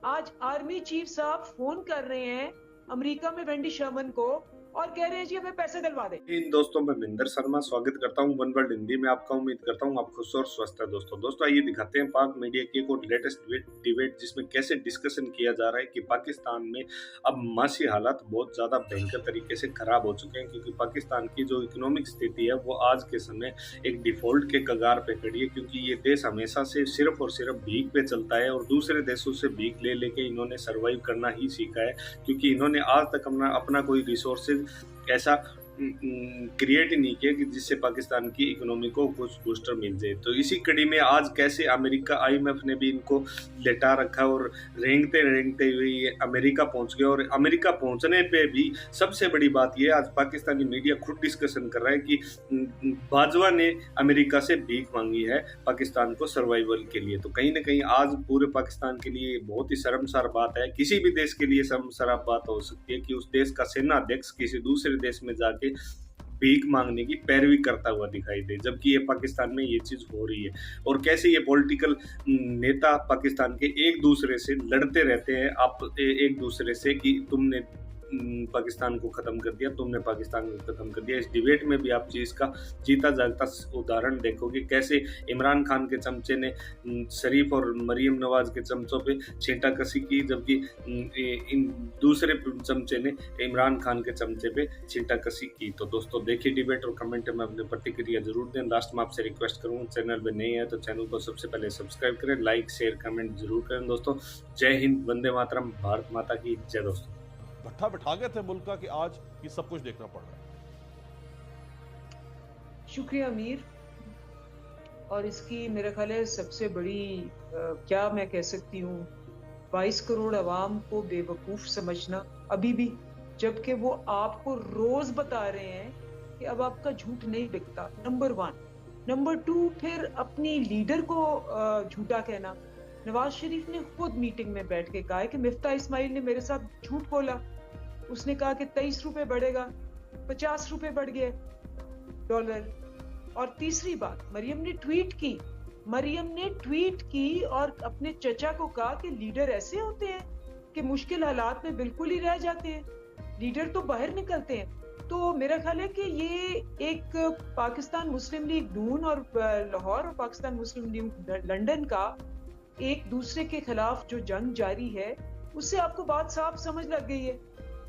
आज army chief साहब phone कर रहे हैं अमेरिका में वेंडी शर्मन को और कह रहे हैं जी हमें पैसे दिलवा दे। इन दोस्तों मैं महेंद्र शर्मा स्वागत करता हूं वन वर्ल्ड हिंदी में। आपका उम्मीद करता हूं आप खुश और स्वस्थ है। दोस्तों आइए दिखाते हैं पाक मीडिया की एक और लेटेस्ट डिबेट जिसमें कैसे डिस्कशन किया जा रहा है कि पाकिस्तान में अब माशी हालात बहुत ज़्यादा भयंकर तरीके से खराब हो चुके हैं, क्योंकि पाकिस्तान की जो इकोनॉमिक स्थिति है वो आज के समय एक डिफॉल्ट के कगार पे खड़ी है, क्योंकि ये देश हमेशा से सिर्फ और सिर्फ भीख पे चलता है और दूसरे देशों से भीख ले लेके इन्होंने सर्वाइव करना ही सीखा है, क्योंकि इन्होंने आज तक अपना कोई रिसोर्सेज ऐसा क्रिएट ही नहीं किया कि जिससे पाकिस्तान की इकोनॉमी को कुछ बूस्टर मिल जाए। तो इसी कड़ी में आज कैसे अमेरिका आईएमएफ ने भी इनको लेटा रखा और रेंगते रेंगते हुए ये अमेरिका पहुंच गया। और अमेरिका पहुंचने पे भी सबसे बड़ी बात यह आज पाकिस्तानी मीडिया खुद डिस्कशन कर रहा है कि बाजवा ने अमेरिका से भीख मांगी है पाकिस्तान को सर्वाइवल के लिए। तो कहीं ना कहीं आज पूरे पाकिस्तान के लिए बहुत ही शर्मसार बात है, किसी भी देश के लिए शर्मसार बात हो सकती है कि उस देश का सेना अध्यक्ष किसी दूसरे देश में जाके भीख मांगने की पैरवी करता हुआ दिखाई दे, जबकि ये पाकिस्तान में ये चीज हो रही है। और कैसे ये पॉलिटिकल नेता पाकिस्तान के एक दूसरे से लड़ते रहते हैं, आप एक दूसरे से कि तुमने पाकिस्तान को खत्म कर दिया, तुमने पाकिस्तान को खत्म कर दिया। इस डिबेट में भी आप चीज का जीता जागता उदाहरण देखोगे, कैसे इमरान खान के चमचे ने शरीफ और मरियम नवाज के चमचों पे छींटाकशी की, जबकि इन दूसरे चमचे ने इमरान खान के चमचे पे छींटाकशी की। तो दोस्तों देखिए डिबेट और कमेंट में अपनी प्रतिक्रिया जरूर दें। लास्ट में आपसे रिक्वेस्ट करूंगा, चैनल पे नए हैं तो चैनल को सबसे पहले सब्सक्राइब करें, लाइक शेयर कमेंट जरूर करें। दोस्तों जय हिंद, वंदे मातरम, भारत माता की जय। दोस्तों भट्ठा बिठा गए थे मुल्क का कि आज ये सब कुछ देखना पड़ रहा है। शुक्रिया अमीर। और इसकी मेरे ख्याल है सबसे बड़ी क्या मैं कह सकती हूँ, 22 करोड़ अवाम को बेवकूफ समझना अभी भी, जबकि वो आपको रोज बता रहे हैं कि अब आपका झूठ नहीं बिकता। नंबर 1। नंबर 2, फिर अपनी लीडर को झूठा कहना। नवाज शरीफ ने खुद मीटिंग में बैठ के कहा है कि मिफ्ता इस्माइल ने मेरे साथ झूठ बोला। उसने कहा कि 23 रुपए बढ़ेगा, 50 रुपए बढ़ गए डॉलर। और तीसरी बात, मरियम ने ट्वीट की और अपने चचा को कहा कि लीडर ऐसे होते हैं कि मुश्किल हालात में बिल्कुल ही रह जाते हैं, लीडर तो बाहर निकलते हैं। तो मेरा ख्याल है कि ये एक पाकिस्तान मुस्लिम लीग नून और लाहौर और पाकिस्तान मुस्लिम लीग लंदन का एक दूसरे के खिलाफ जो जंग जारी है, उससे आपको बात साफ समझ लग गई है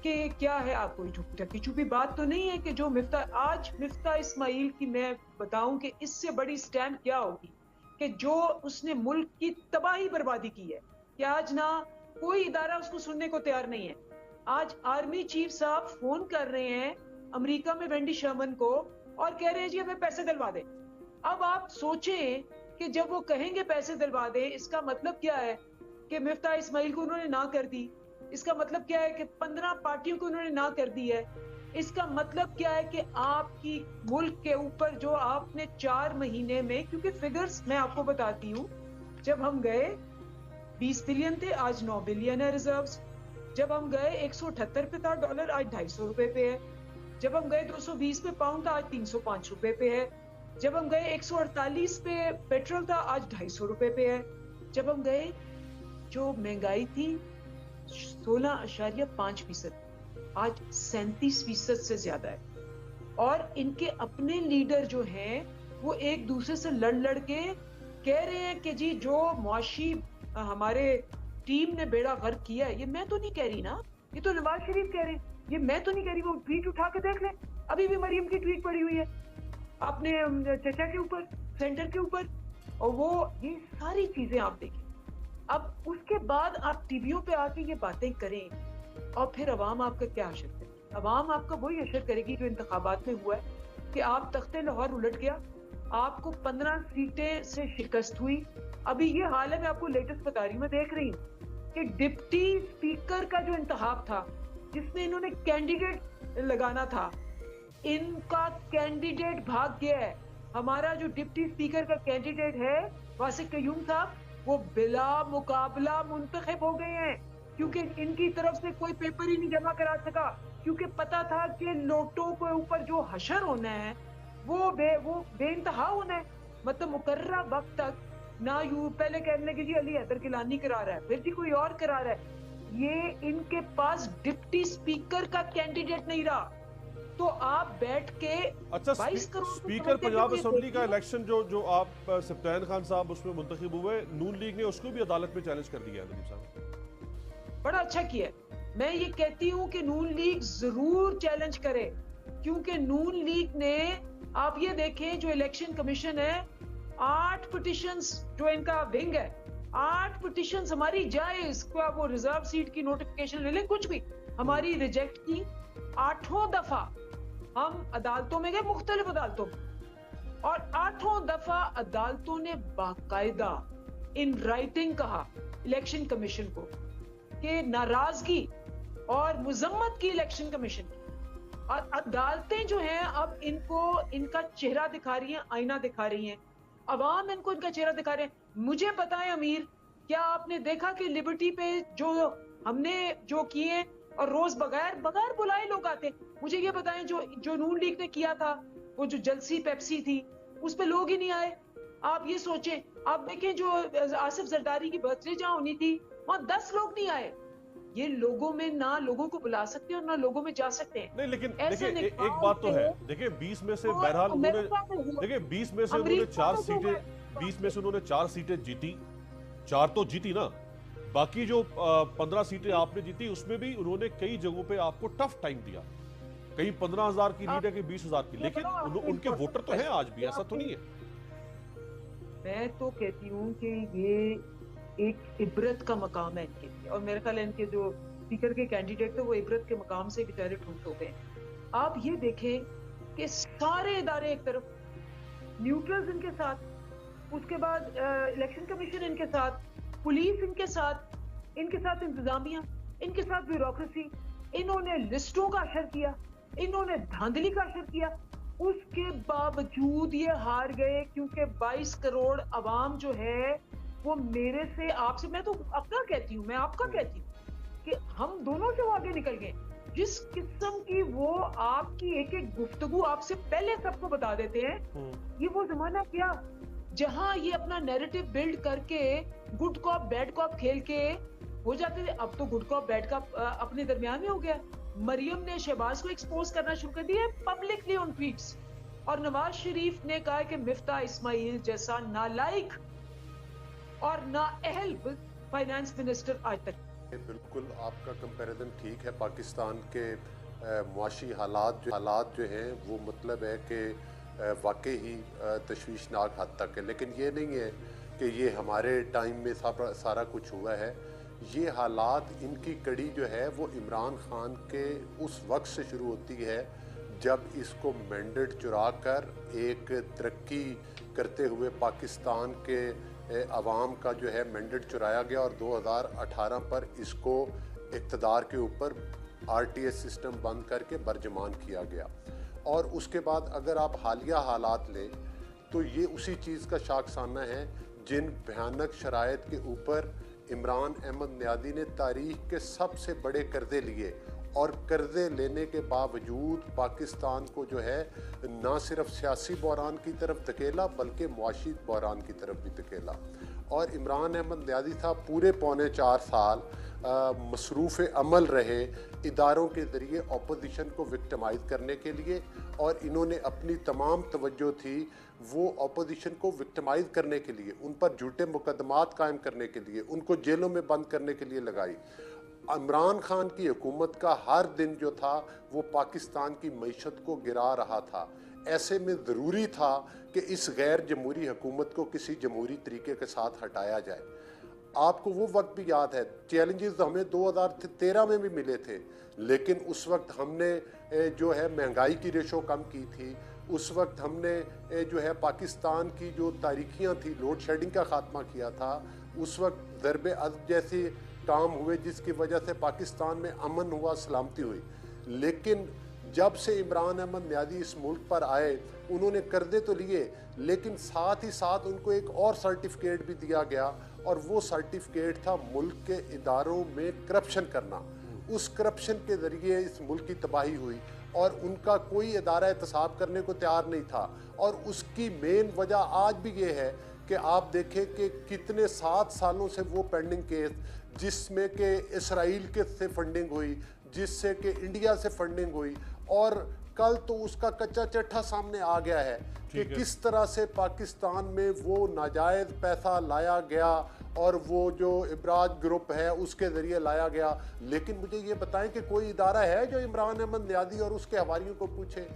कि क्या है। आपको ढकी छुपी बात तो नहीं है कि जो मिफ्ता इस्माइल की मैं बताऊं कि इससे बड़ी स्टैम्प क्या होगी कि जो उसने मुल्क की तबाही बर्बादी की है, कि आज ना कोई इदारा उसको सुनने को तैयार नहीं है। आज आर्मी चीफ साहब फोन कर रहे हैं अमेरिका में वेंडी शर्मन को और कह रहे हैं जी हमें पैसे दिलवा दे। अब आप सोचें कि जब वो कहेंगे पैसे दिलवा दे, इसका मतलब क्या है कि मिफ्ता इस्माइल को उन्होंने ना कर दी। इसका मतलब क्या है कि 15 पार्टियों को उन्होंने ना कर दी है। इसका मतलब क्या है कि आपकी मुल्क के ऊपर जो आपने 4 महीने में, क्योंकि फिगर्स मैं आपको बताती हूँ, जब हम गए 20 बिलियन थे, आज 9 बिलियन है रिजर्व्स। जब हम गए 178 पे था डॉलर, आज 250 रुपए पे है। जब हम गए 220 पे पाउंड था, आज 305 रुपए पे है। जब हम गए 148 पे पेट्रोल था, आज 250 रुपए पे है। जब हम गए, जो महंगाई थी 16.5%, आज 37% से ज्यादा है। और इनके अपने लीडर जो हैं वो एक दूसरे से लड़ के कह रहे हैं कि जी जो मुआशी हमारे टीम ने बेड़ा गर्क किया है, ये मैं तो नहीं कह रही ना, ये तो नवाज शरीफ कह रहे हैं, ये मैं तो नहीं कह रही। वो ट्वीट उठा के देख लें, अभी भी मरियम की ट्वीट पड़ी हुई है अपने चचा के ऊपर, सेंटर के ऊपर, और वो ये सारी चीजें आप देखें। अब उसके बाद आप टीवियों पे आके ये बातें करें और फिर अवाम आपका क्या असर करेगी? अवाम आपका वही असर करेगी जो इंतखाबात में हुआ है कि आप तख्ते लाहौर उलट गया, आपको 15 सीटें से शिकस्त हुई। अभी ये हाल है, मैं आपको लेटेस्ट बता रही हूँ, मैं देख रही हूँ कि डिप्टी स्पीकर का जो इंतखाब था जिसमें इन्होंने कैंडिडेट लगाना था, इनका कैंडिडेट भाग गया है। हमारा जो डिप्टी स्पीकर का कैंडिडेट है वासिक कयूम साहब, वो बिला मुकाबला मुंतखब हो गए हैं, क्योंकि इनकी तरफ से कोई पेपर ही नहीं जमा करा सका, क्योंकि पता था कि नोटों के ऊपर जो हशर होना है वो बेइंतहा होना है। मतलब मुकर्ररा वक्त तक ना यू पहले कहने लगे जी अली हैदर गिलानी करा रहा है, फिर जी कोई और करा रहा है। ये इनके पास डिप्टी स्पीकर का कैंडिडेट नहीं रहा, तो आप बैठ के अच्छा, 22 करोड़ स्पीकर पंजाब असेंबली का इलेक्शन जो आप सफ्तान खान साहब उसमें मुंतखब हुए, नून लीग ने उसको भी अदालत में चैलेंज कर दिया है नदीम साहब। बड़ा अच्छा किया। मैं ये कहती हूँ कि नून लीग जरूर चैलेंज करे, क्योंकि नून लीग ने, आप ये देखें जो इलेक्शन कमीशन है, 8 पिटिशंस जो इनका विंग है, 8 पिटिशंस हमारी जायज, क्या वो रिजर्व सीट की नोटिफिकेशन ले लें, कुछ भी हमारी रिजेक्ट की। 8 दफा हम अदालतों में गए, मुख्तलिफ अदालतों में, और 8 दफा अदालतों ने बाकायदा इन राइटिंग कहा इलेक्शन कमीशन को कि नाराजगी और मुजम्मत की इलेक्शन कमीशन की। और अदालतें जो हैं अब इनको इनका चेहरा दिखा रही हैं, आईना दिखा रही हैं, अवाम इनको इनका चेहरा दिखा रहे हैं। मुझे बताएं अमीर, क्या आपने देखा कि लिबर्टी पे जो हमने जो किए, और रोज बगैर बुलाए लोग आते। मुझे ये बताएं जो नून लीग ने किया था, वो जो जलसी पेप्सी थी, उस पे लोग ही नहीं आए। आप ये सोचें, आप देखें जो आसिफ जरदारी की बर्थडे जहां होनी थी, वहां 10 लोग नहीं आए। ये लोगों में ना लोगों को बुला सकते हैं और ना लोगों में जा सकते हैं। नहीं, लेकिन देखिए एक बात तो है, देखिए 20 में से बहरहाल उन्होंने, देखिए 20 में से उन्होंने 4 सीटें, 20 में से उन्होंने 4 सीटें जीती, 4 तो जीती ना, बाकी जो 15 सीटें आपने जीती उसमें भी उन्होंने कई जगहों पे आपको टफ टाइम दिया। कहीं 15,000 की लीड है कि 20,000 की, लेकिन उनके वोटर तो हैं आज भी, ऐसा तो नहीं है। मैं तो कहती हूँ कि ये एक इबरत का मकाम है इनके लिए, और मेरे ख्याल इनके जो स्पीकर के कैंडिडेट थे वो इबरत के मकाम से बेचारे ठुंस हो गए। आप ये देखें कि सारे इदारे एक तरफ, न्यूट्रल्स इनके साथ, उसके बाद इलेक्शन कमीशन इनके साथ, पुलिस इनके साथ इंतजामिया, इनके साथ ब्यूरोक्रेसी, इन्होंने लिस्टों का असर किया, इन्होंने धांधली का असर किया। उसके बावजूद ये हार गए, क्योंकि 22 करोड़ अवाम जो है वो मेरे से, आपसे, मैं तो अपना कहती हूँ, मैं आपका कहती हूँ कि हम दोनों से वो आगे निकल गए। जिस किस्म की वो आपकी एक एक गुफ्तगू आपसे पहले सबको बता देते हैं, ये वो जमाना क्या जहां ये अपना नैरेटिव बिल्ड करके गुड कॉप बैड कॉप खेल के हो जाते थे। अब तो गुड कॉप बैड कॉप अपने दरमियान में हो गया। मरियम ने शहबाज को एक्सपोज करना शुरू कर दिया पब्लिकली ऑन ट्वीट्स, और नवाज शरीफ ने कहा कि मिफ्ता इस्माइल जैसा नालायक और नाअहल फाइनेंस मिनिस्टर आज तक। बिल्कुल आपका कंपैरिजन ठीक है। पाकिस्तान के मुआशी हालात जो हैं वो मतलब है कि वाकई ही तशवीशनाक हद तक है, लेकिन ये नहीं है कि ये हमारे टाइम में सारा कुछ हुआ है। ये हालात, इनकी कड़ी जो है वो इमरान खान के उस वक्त से शुरू होती है जब इसको मैंडेट चुरा कर एक तरक्की करते हुए पाकिस्तान के अवाम का जो है मैंडेट चुराया गया, और 2018 पर इसको इक़्तिदार के ऊपर RTS सिस्टम बंद करके बरजमान किया गया। और उसके बाद अगर आप हालिया हालात लें तो ये उसी चीज़ का शाखसाना है जिन भयानक शराइत के ऊपर इमरान अहमद नियादी ने तारीख के सबसे बड़े कर्जे लिए, और कर्जे लेने के बावजूद पाकिस्तान को जो है ना सिर्फ सियासी बहरान की तरफ धकेला बल्कि मुआशी बहरान की तरफ भी धकेला। और इमरान अहमद नियादी साहब पूरे 3.25 साल मसरूफ़ अमल रहे इदारों के ज़रिए अपोजिशन को विक्टिमाइज़ करने के लिए, और इन्होंने अपनी तमाम तवज्जो थी वो अपोजिशन को विक्टिमाइज़ करने के लिए, उन पर झूठे मुकदमात कायम करने के लिए, उनको जेलों में बंद करने के लिए लगाई। इमरान खान की हुकूमत का हर दिन जो था वो पाकिस्तान की मईशत को गिरा रहा था। ऐसे में ज़रूरी था कि इस गैर जमहूरी हुकूमत को किसी जमहूरी तरीके के साथ हटाया जाए। आपको वो वक्त भी याद है, चैलेंजेस हमें 2013 में भी मिले थे, लेकिन उस वक्त हमने जो है महंगाई की रेशो कम की थी। उस वक्त हमने जो है पाकिस्तान की जो तारीखियाँ थी, लोड शेडिंग का ख़ात्मा किया था। उस वक्त ज़रबे अज़ब जैसे काम हुए जिसकी वजह से पाकिस्तान में अमन हुआ, सलामती हुई। लेकिन जब से इमरान अहमद नियादी इस मुल्क पर आए, उन्होंने कर्जे तो लिए, लेकिन साथ ही साथ उनको एक और सर्टिफिकेट भी दिया गया, और वो सर्टिफिकेट था मुल्क के इदारों में करप्शन करना। उस करप्शन के ज़रिए इस मुल्क की तबाही हुई, और उनका कोई इदारा एहतसाब करने को तैयार नहीं था। और उसकी मेन वजह आज भी ये है कि आप देखें कि कितने 7 सालों से वो पेंडिंग केस, जिसमें कि इसराइल के से फंडिंग हुई, जिससे कि इंडिया से फंडिंग हुई, और कल तो उसका कच्चा चिट्ठा सामने आ गया है कि किस तरह से पाकिस्तान में वो नाजायज़ पैसा लाया गया और वो जो इब्राज ग्रुप है उसके ज़रिए लाया गया। लेकिन मुझे ये बताएं कि कोई इदारा है जो इमरान अहमद नियाज़ी और उसके हवारियों को पूछे?